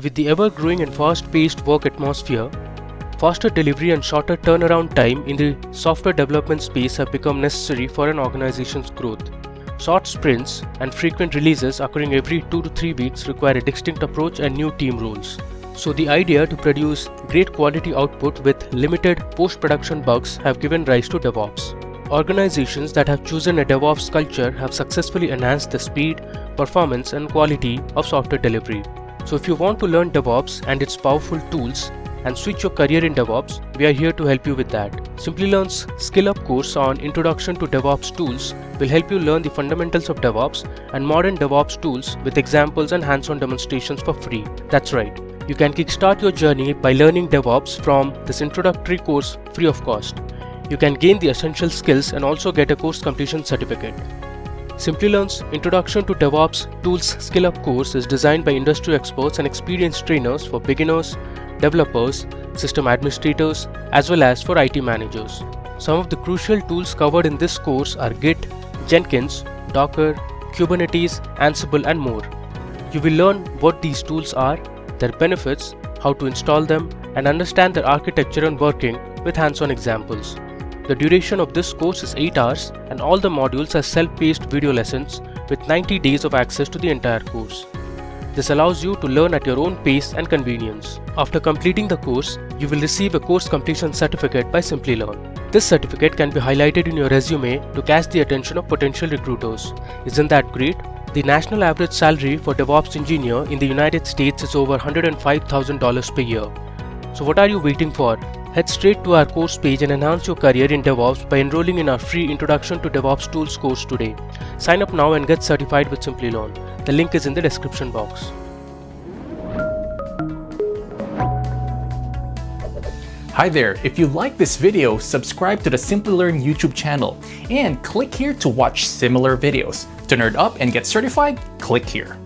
With the ever-growing and fast-paced work atmosphere, faster delivery and shorter turnaround time in the software development space have become necessary for an organization's growth. Short sprints and frequent releases occurring every 2 to 3 weeks require a distinct approach and new team roles. So the idea to produce great quality output with limited post-production bugs have given rise to DevOps. Organizations that have chosen a DevOps culture have successfully enhanced the speed, performance, and quality of software delivery. So if you want to learn DevOps and its powerful tools and switch your career in DevOps, we are here to help you with that. Simplilearn's Skill Up course on Introduction to DevOps Tools will help you learn the fundamentals of DevOps and modern DevOps tools with examples and hands-on demonstrations for free. That's right, you can kickstart your journey by learning DevOps from this introductory course free of cost. You can gain the essential skills and also get a course completion certificate. Simplilearn's Introduction to DevOps Tools Skill Up course is designed by industry experts and experienced trainers for beginners, developers, system administrators, as well as for IT managers. Some of the crucial tools covered in this course are Git, Jenkins, Docker, Kubernetes, Ansible, and more. You will learn what these tools are, their benefits, how to install them, and understand their architecture and working with hands-on examples. The duration of this course is 8 hours and all the modules are self-paced video lessons with 90 days of access to the entire course. This allows you to learn at your own pace and convenience. After completing the course, you will receive a course completion certificate by Simplilearn. This certificate can be highlighted in your resume to catch the attention of potential recruiters. Isn't that great? The national average salary for DevOps engineer in the United States is over $105,000 per year. So what are you waiting for? Head straight to our course page and enhance your career in DevOps by enrolling in our free Introduction to DevOps Tools course today. Sign up now and get certified with Simplilearn. The link is in the description box. Hi there, if you like this video, subscribe to the Simplilearn YouTube channel and click here to watch similar videos. To nerd up and get certified, click here.